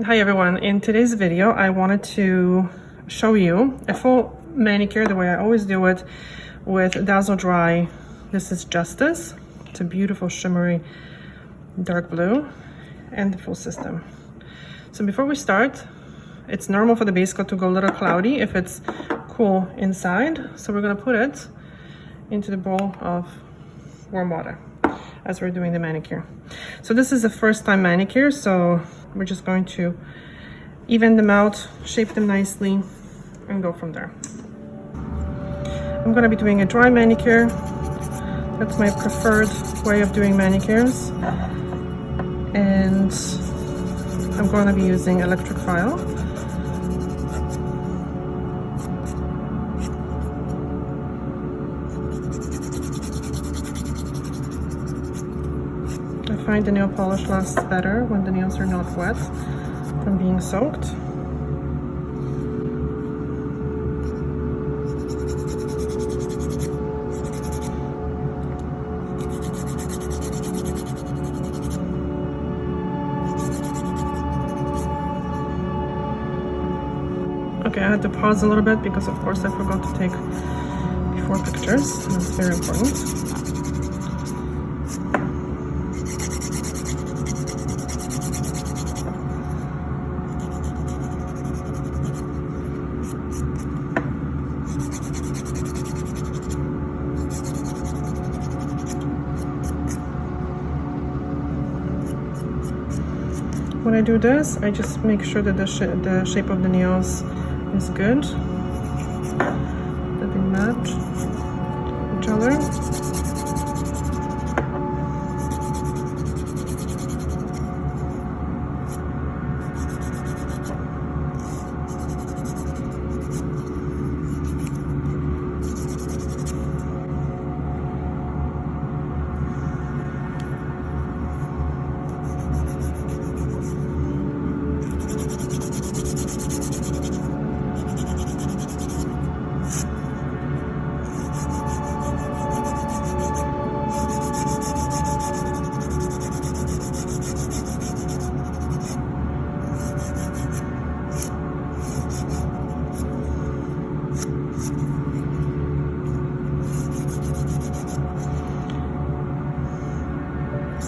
Hi everyone, in today's video I wanted to show you a full manicure the way I always do it with Dazzle Dry. This is Justice. It's a beautiful shimmery dark blue and the full system. So before we start, it's normal for the base coat to go a little cloudy if it's cool inside, so we're going to put it into the bowl of warm water as we're doing the manicure. So this is a first time manicure, so we're just going to even them out, shape them nicely, and go from there. I'm going to be doing a dry manicure. That's my preferred way of doing manicures. And I'm going to be using electric file. I find the nail polish lasts better when the nails are not wet from being soaked. Okay, I had to pause a little bit because of course I forgot to take before pictures. That's very important. When I do this, I just make sure that the shape of the nails is good, that they match each other.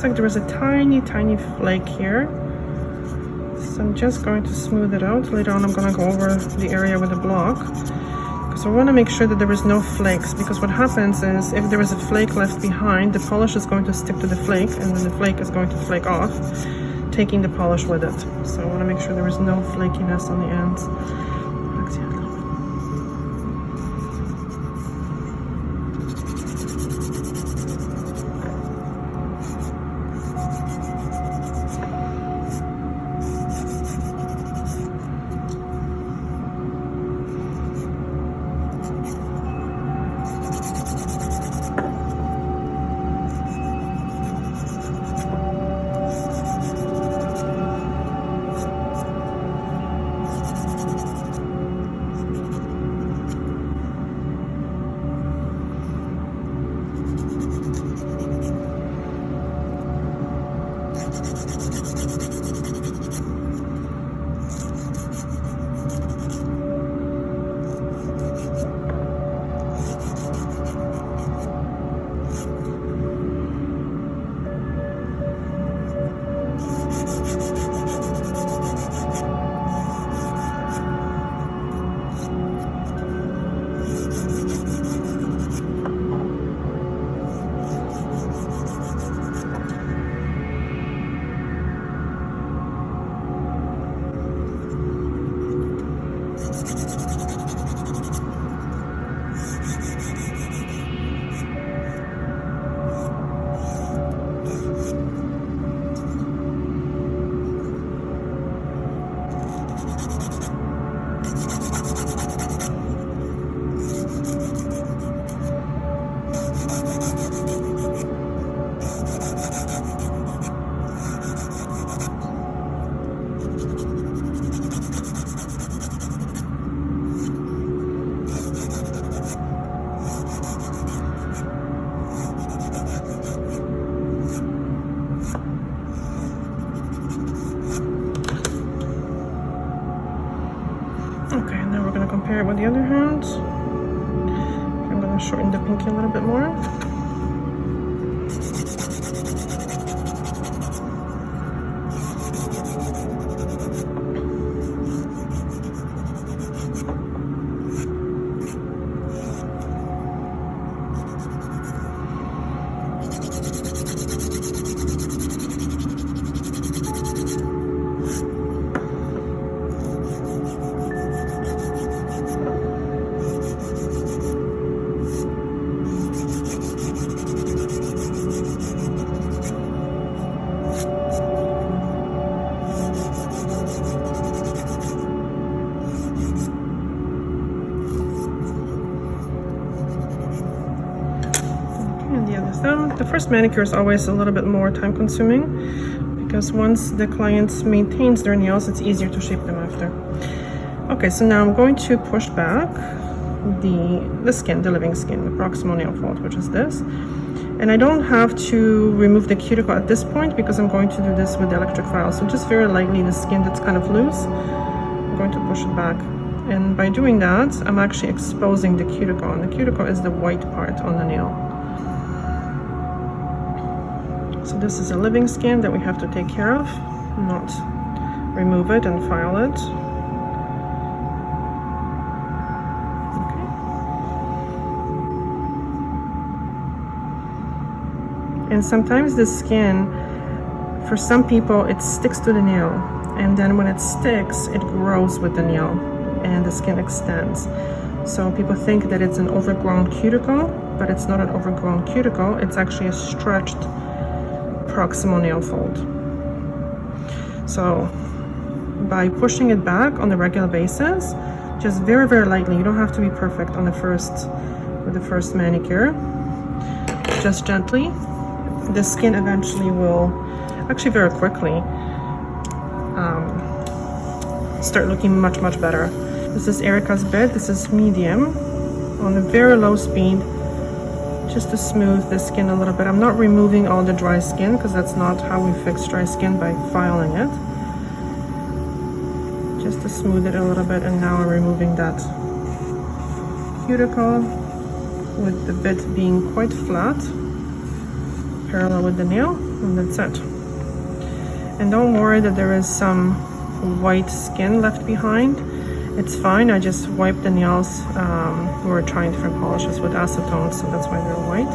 Like there was a tiny flake here, so I'm just going to smooth it out. Later on I'm going to go over the area with a block because I want to make sure that there is no flakes, because what happens is if there is a flake left behind, the polish is going to stick to the flake and then the flake is going to flake off, taking the polish with it. So I want to make sure there is no flakiness on the ends. it with the other hand. I'm gonna shorten the pinky a little bit more. The first manicure is always a little bit more time consuming because once the client maintains their nails, it's easier to shape them after. Okay, so now I'm going to push back the skin, the living skin, the proximal nail fold, which is this. And I don't have to remove the cuticle at this point because I'm going to do this with the electric file. So just very lightly, the skin that's kind of loose, I'm going to push it back. And by doing that, I'm actually exposing the cuticle, and the cuticle is the white part on the nail. So this is a living skin that we have to take care of, not remove it and file it. Okay. And sometimes the skin, for some people, it sticks to the nail, and then when it sticks, it grows with the nail and the skin extends. So people think that it's an overgrown cuticle, but it's not an overgrown cuticle, it's actually a stretched proximal nail fold. So by pushing it back on a regular basis, just very, very lightly, you don't have to be perfect on with the first manicure, just gently, the skin eventually will, actually very quickly, start looking much, much better. This is Erica's bit. This is medium on a very low speed, just to smooth the skin a little bit. I'm not removing all the dry skin because that's not how we fix dry skin, by filing it. Just to smooth it a little bit, and now I'm removing that cuticle with the bit being quite flat, parallel with the nail, and that's it. And don't worry that there is some white skin left behind. It's fine, I just wiped the nails. We were trying different polishes with acetone, so that's why they're white.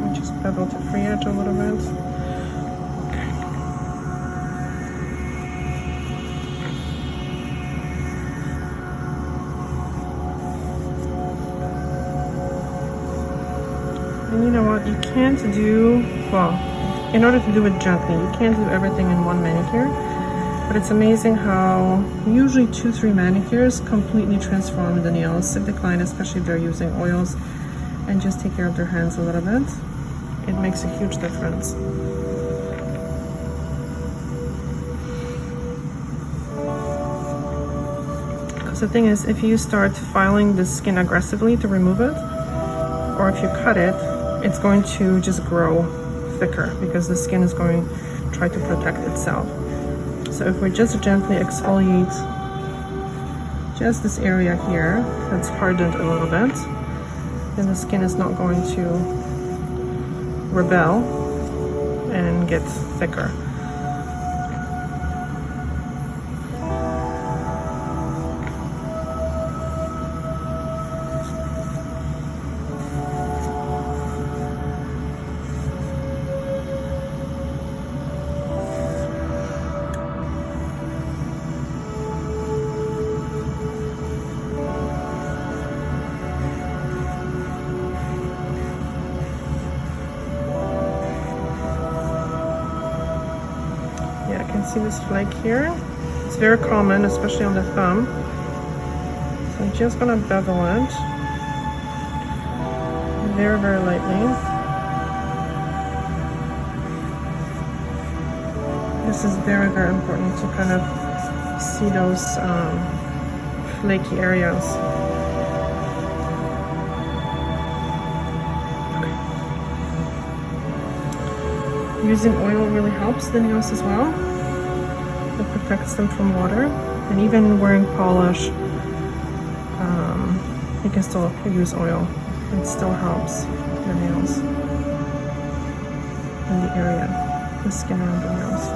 I just bevel the free edge a little bit. And you know what, you can't do, well, in order to do it gently, you can't do everything in one manicure, but it's amazing how usually 2-3 manicures completely transform the nails of the client, especially if they're using oils, and just take care of their hands a little bit. It makes a huge difference. Because the thing is, if you start filing the skin aggressively to remove it, or if you cut it, it's going to just grow thicker because the skin is going to try to protect itself. So if we just gently exfoliate just this area here that's hardened a little bit, then the skin is not going to rebel and get thicker. Yeah, I can see this flake here. It's very common, especially on the thumb. So I'm just gonna bevel it very, very lightly. This is very, very important to kind of see those flaky areas. Using oil really helps the nails as well. It protects them from water. And even wearing polish, you can still use oil. It still helps the nails in the area, the skin around the nails.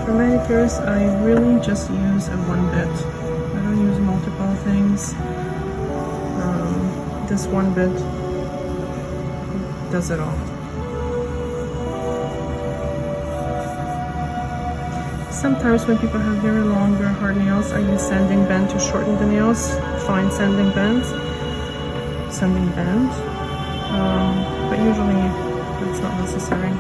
For manicures, I really just use a one bit. I don't use multiple things. This one bit does it all. Sometimes when people have very long, very hard nails, I use sanding band to shorten the nails. Fine sanding band. But usually it's not necessary.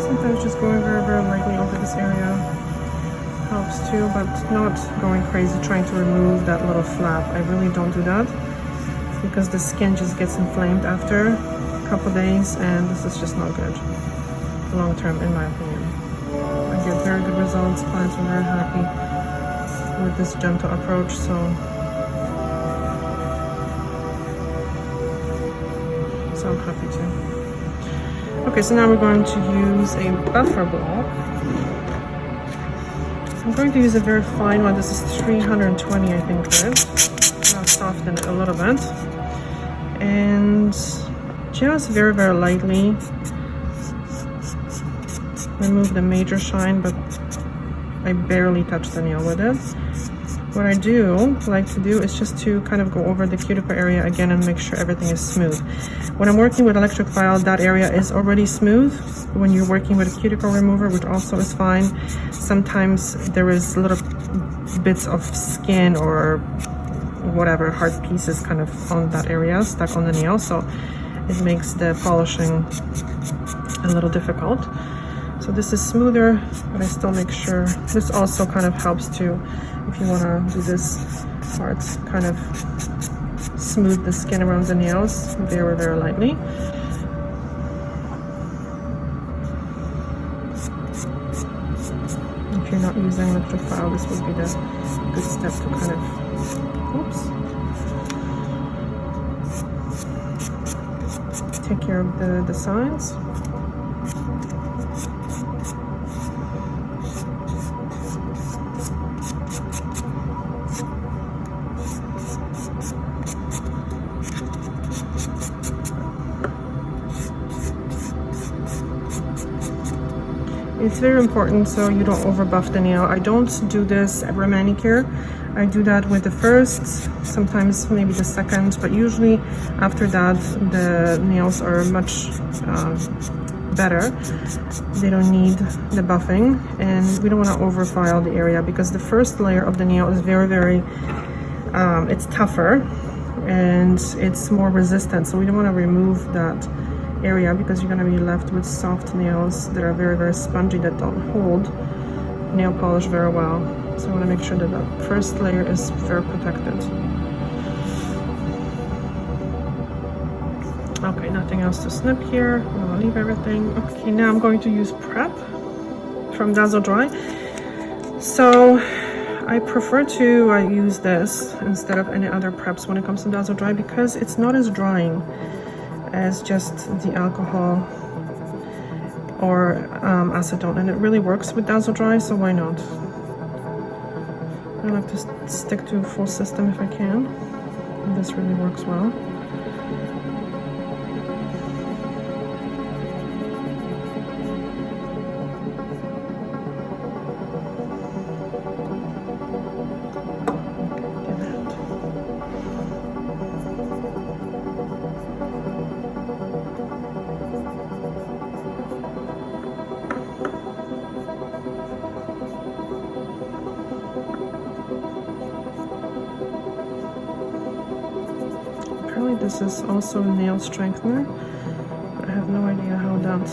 Sometimes just going very, very lightly over this area helps too, but not going crazy trying to remove that little flap. I really don't do that because the skin just gets inflamed after a couple days, and this is just not good long term in my opinion. I get very good results. Clients are very happy with this gentle approach, so I'm happy too. Okay, so now we're going to use a buffer block. I'm going to use a very fine one. This is 320, I think, grit. I'll soften it a little bit. And just very, very lightly remove the major shine, but I barely touch the nail with it. What I do like to do is just to kind of go over the cuticle area again and make sure everything is smooth. When I'm working with electric file, that area is already smooth. When you're working with a cuticle remover, which also is fine, sometimes there is little bits of skin or whatever, hard pieces kind of on that area, stuck on the nail, so it makes the polishing a little difficult. So this is smoother, but I still make sure. This also kind of helps too, if you want to do this part, kind of smooth the skin around the nails very, very lightly. If you're not using electric file, this would be the good step to kind of, take care of the sides. It's very important so you don't over buff the nail. I don't do this every manicure. I do that with the first, sometimes maybe the second, but usually after that the nails are much better. They don't need the buffing, and we don't want to over file the area because the first layer of the nail is very, very, it's tougher and it's more resistant. So we don't want to remove that area because you're going to be left with soft nails that are very, very spongy, that don't hold nail polish very well. So I want to make sure that the first layer is very protected. Okay, nothing else to snip here. I'm gonna leave everything. Okay, now I'm going to use Prep from Dazzle Dry. So I prefer to use this instead of any other preps when it comes to Dazzle Dry because it's not as drying as just the alcohol or acetone, and it really works with Dazzle Dry, so why not? I like to stick to full system if I can, and this really works well. This is also a nail strengthener. I have no idea how that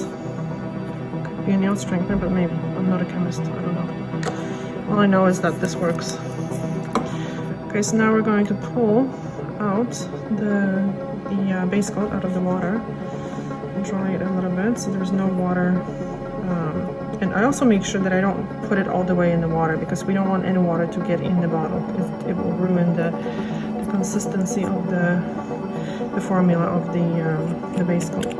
could be a nail strengthener, but maybe. I'm not a chemist, I don't know. All I know is that this works. Okay, so now we're going to pull out the base coat out of the water and dry it a little bit so there's no water. And I also make sure that I don't put it all the way in the water because we don't want any water to get in the bottle. It will ruin the consistency of the formula of the base coat.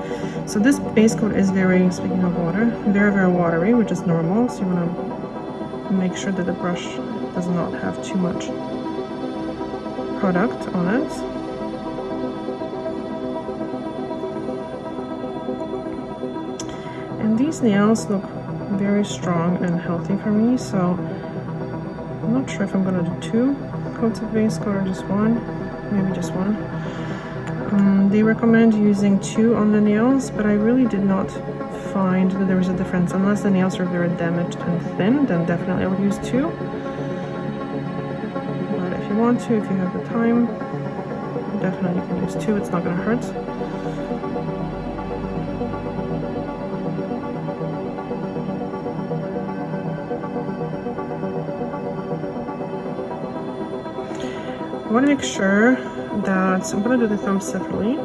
So this base coat is very, speaking of water, very, very watery, which is normal. So you want to make sure that the brush does not have too much product on it. And these nails look very strong and healthy for me, so I'm not sure if I'm going to do 2 coats of base coat or just 1, maybe just 1. They recommend using 2 on the nails, but I really did not find that there was a difference. Unless the nails are very damaged and thin, then definitely I would use 2. But if you want to, if you have the time, definitely you can use 2. It's not going to hurt. I want to make sure that, I'm going to do the thumbs separately,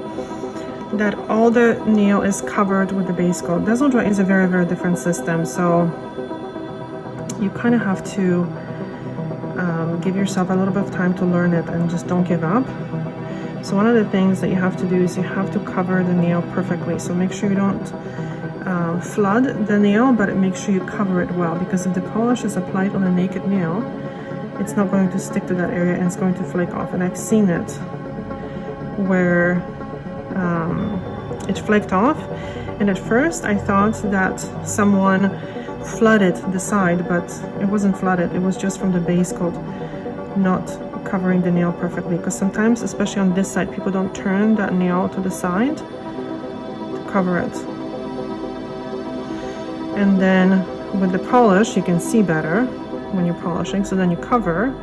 that all the nail is covered with the base coat. Dazzle Dry is a very, very different system, so you kind of have to give yourself a little bit of time to learn it and just don't give up. So one of the things that you have to do is you have to cover the nail perfectly. So make sure you don't flood the nail, but make sure you cover it well, because if the polish is applied on a naked nail, it's not going to stick to that area and it's going to flake off. And I've seen it where it flaked off, and at first I thought that someone flooded the side, but it wasn't flooded. It was just from the base coat not covering the nail perfectly, because sometimes, especially on this side, people don't turn that nail to the side to cover it. And then with the polish you can see better when you're polishing, so then you cover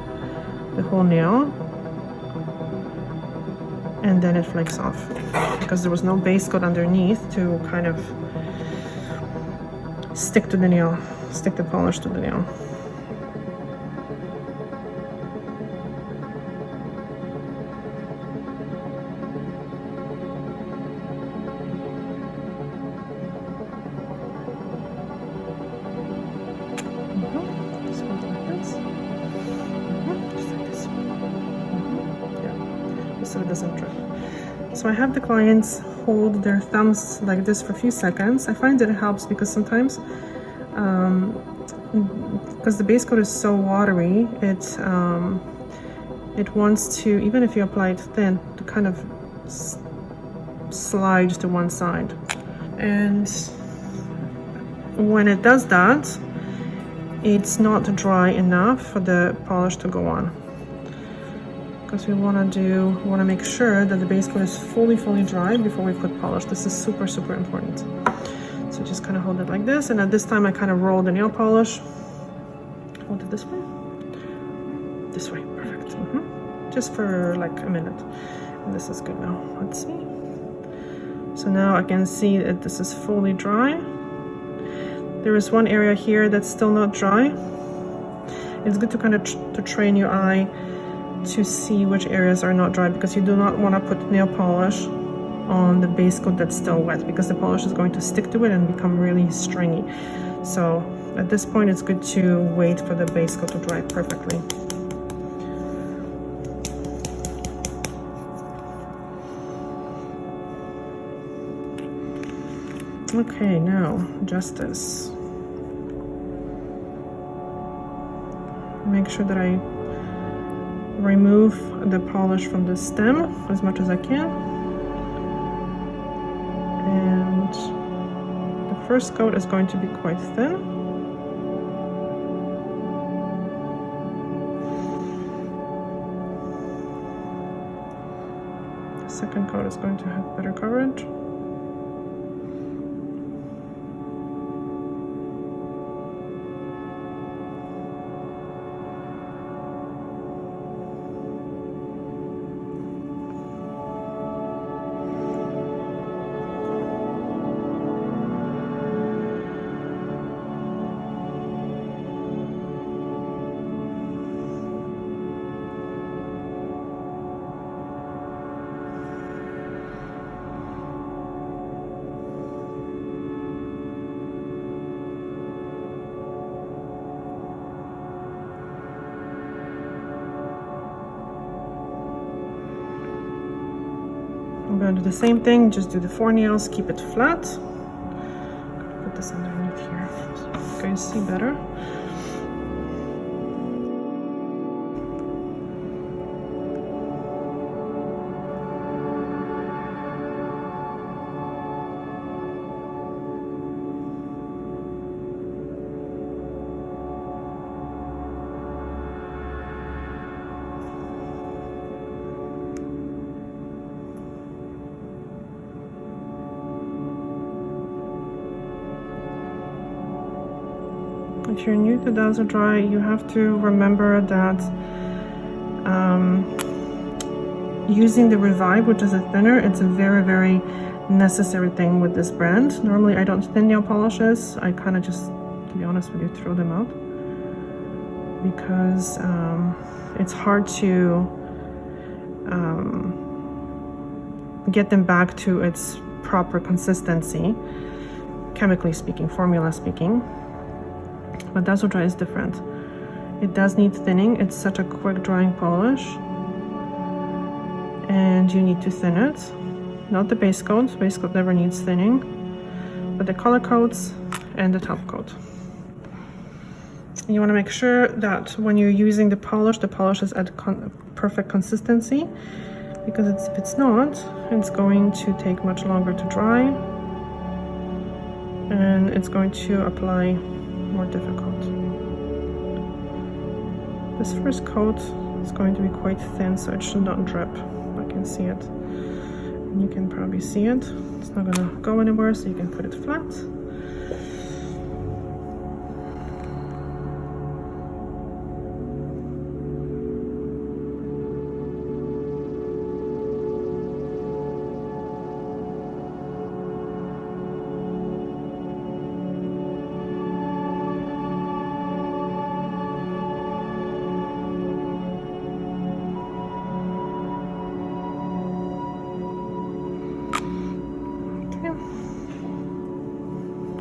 the whole nail and then it flakes off because there was no base coat underneath to kind of stick to the nail, stick the polish to the nail. So it doesn't drip. So I have the clients hold their thumbs like this for a few seconds. I find that it helps because sometimes, because the base coat is so watery, it wants to, even if you apply it thin, to kind of slide to one side. And when it does that, it's not dry enough for the polish to go on. Because we want to make sure that the base coat is fully dry before we put polish. This is super important. So just kind of hold it like this, and at this time I kind of roll the nail polish. Hold it this way. This way, perfect. Just for like a minute. And this is good now. Let's see. So now I can see that this is fully dry. There is one area here that's still not dry. It's good to kind of to train your eye to see which areas are not dry, because you do not want to put nail polish on the base coat that's still wet, because the polish is going to stick to it and become really stringy. So at this point it's good to wait for the base coat to dry perfectly. Okay, now Justice. Make sure that I remove the polish from the stem as much as I can. And the first coat is going to be quite thin. The second coat is going to have better coverage. I'm going to do the same thing, just do the 4 nails, keep it flat. Put this underneath here so you guys see better. If you're new to Dazzle Dry, you have to remember that using the Revive, which is a thinner, it's a very, very necessary thing with this brand. Normally I don't thin nail polishes. I kind of just, to be honest with you, throw them out because it's hard to get them back to its proper consistency, chemically speaking, formula speaking. But Dazzle Dry is different. It does need thinning. It's such a quick drying polish. And you need to thin it. Not the base coat. Base coat never needs thinning. But the color coats and the top coat. You want to make sure that when you're using the polish is at perfect consistency. Because if it's not, it's going to take much longer to dry. And it's going to apply more difficult. This first coat is going to be quite thin, so it should not drip. I can see it. And you can probably see it. It's not gonna go anywhere, so you can put it flat.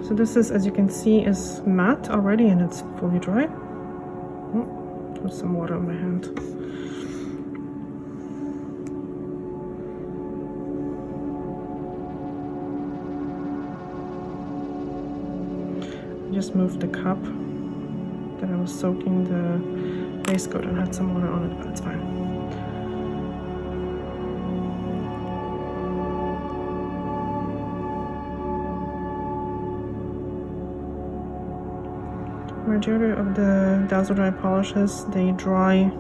So this is, as you can see, is matte already and it's fully dry. Oh, put some water on my hand. I just moved the cup that I was soaking the base coat and had some water on it, but it's fine. Majority of the Dazzle Dry polishes, they dry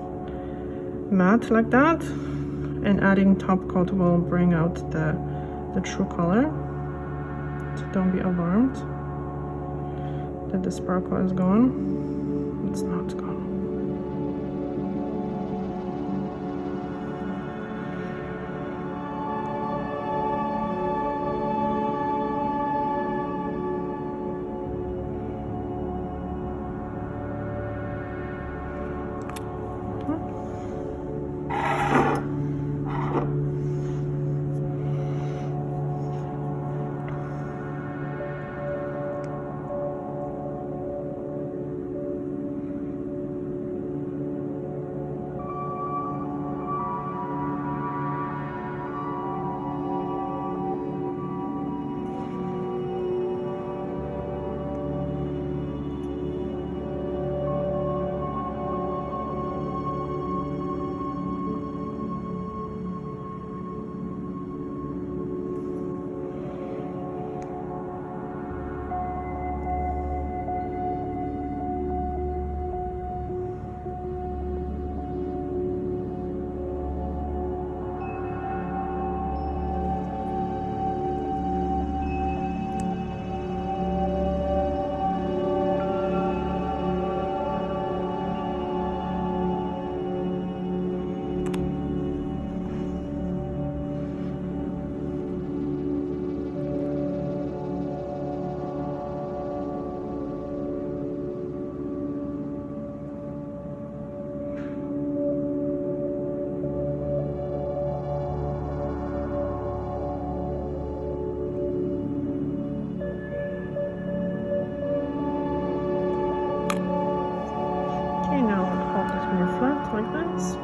matte like that, and adding top coat will bring out the true color. So don't be alarmed that the sparkle is gone. It's not gone. like this.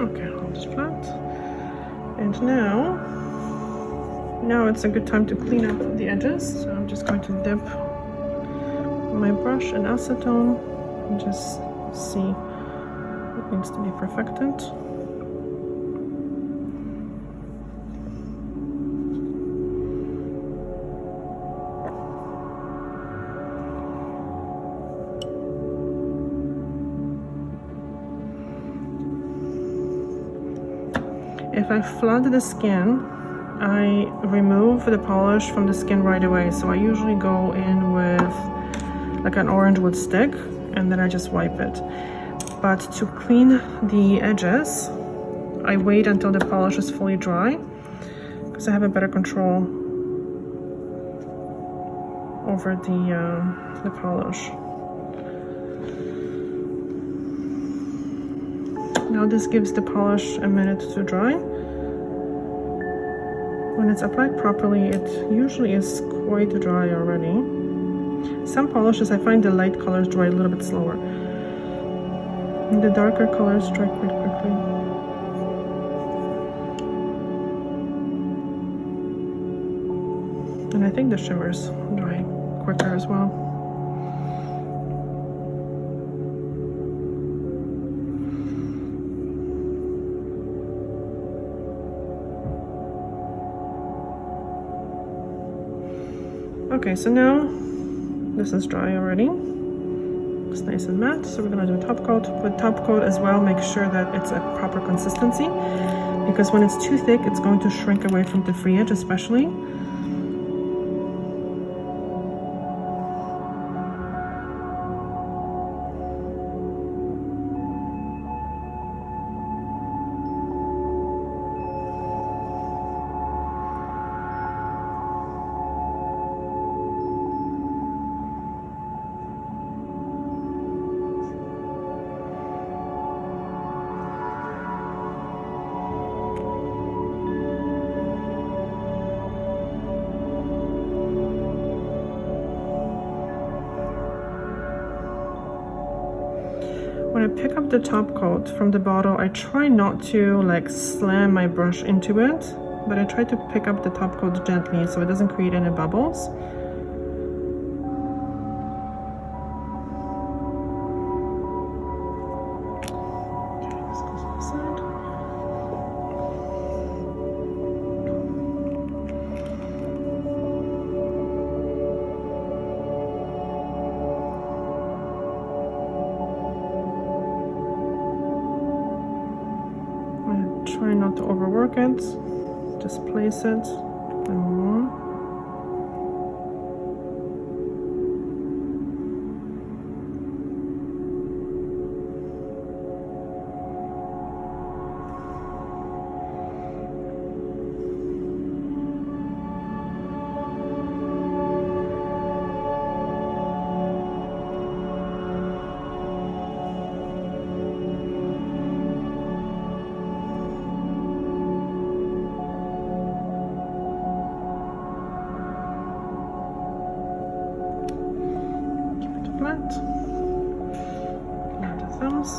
Okay, hold it flat. And now it's a good time to clean up the edges. So I'm just going to dip my brush in acetone and just see what needs to be perfected. If I flood the skin, I remove the polish from the skin right away. So I usually go in with like an orange wood stick and then I just wipe it. But to clean the edges, I wait until the polish is fully dry because I have a better control over the polish. Now this gives the polish a minute to dry. When it's applied properly, it usually is quite dry already. Some polishes, I find the light colors dry a little bit slower. And the darker colors dry quite quickly. And I think the shimmers dry quicker as well. Okay, so now this is dry already. It's nice and matte, so we're gonna do a top coat. With top coat as well, make sure that it's a proper consistency, because when it's too thick, it's going to shrink away from the free edge especially. When I pick up the top coat from the bottle, I try not to like slam my brush into it, but I try to pick up the top coat gently so it doesn't create any bubbles. Try not to overwork it, just place it and move on. Flat. And the thumbs.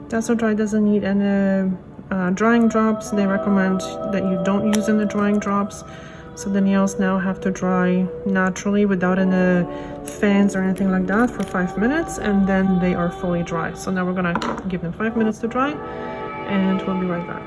Dazzle Dry doesn't need any drying drops. They recommend that you don't use any drying drops So the nails now have to dry naturally without any fans or anything like that for 5 minutes, and then they are fully dry. So now we're gonna give them 5 minutes to dry, and we'll be right back.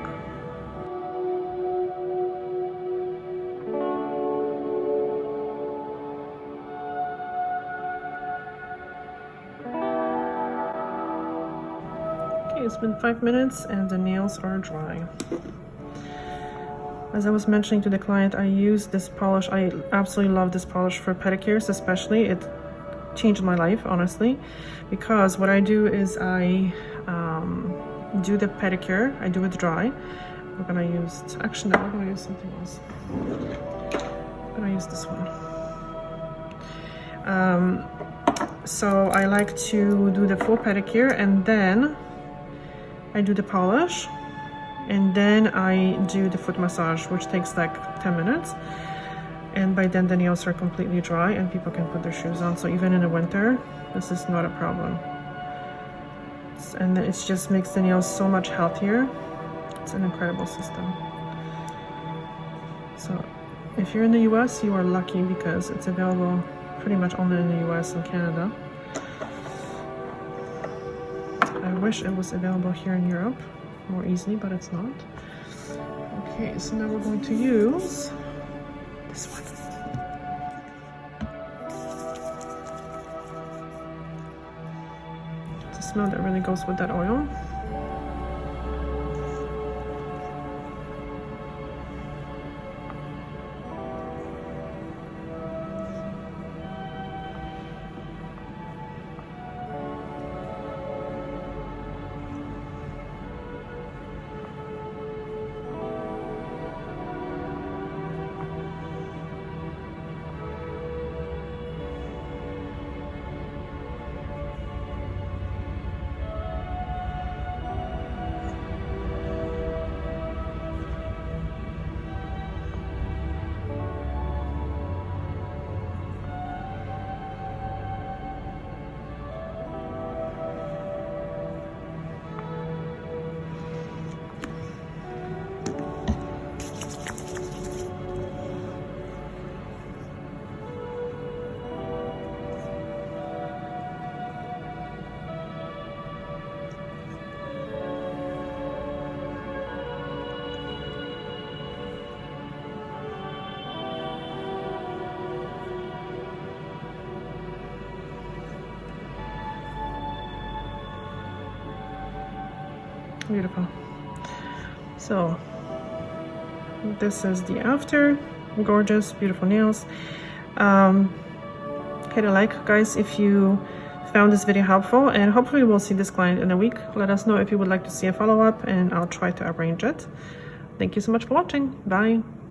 Okay, it's been 5 minutes and the nails are dry. As I was mentioning to the client, I use this polish. I absolutely love this polish for pedicures, especially. It changed my life, honestly, because what I do is I do the pedicure. I do it dry. We're gonna use, actually no, we're gonna use something else. I'm gonna use this one. So I like to do the full pedicure, and then I do the polish, and then I do the foot massage, which takes like 10 minutes. And by then the nails are completely dry and people can put their shoes on. So even in the winter, this is not a problem. And it just makes the nails so much healthier. It's an incredible system. So if you're in the US, you are lucky because it's available pretty much only in the US and Canada. I wish it was available here in Europe more easily, but it's not. Okay, so now we're going to use this one. It's a smell that really goes with that oil. Beautiful. So this is the after. Gorgeous, beautiful nails. Hit a like, guys, if you found this video helpful, and hopefully we'll see this client in a week. Let us know if you would like to see a follow-up and I'll try to arrange it. Thank you so much for watching. Bye.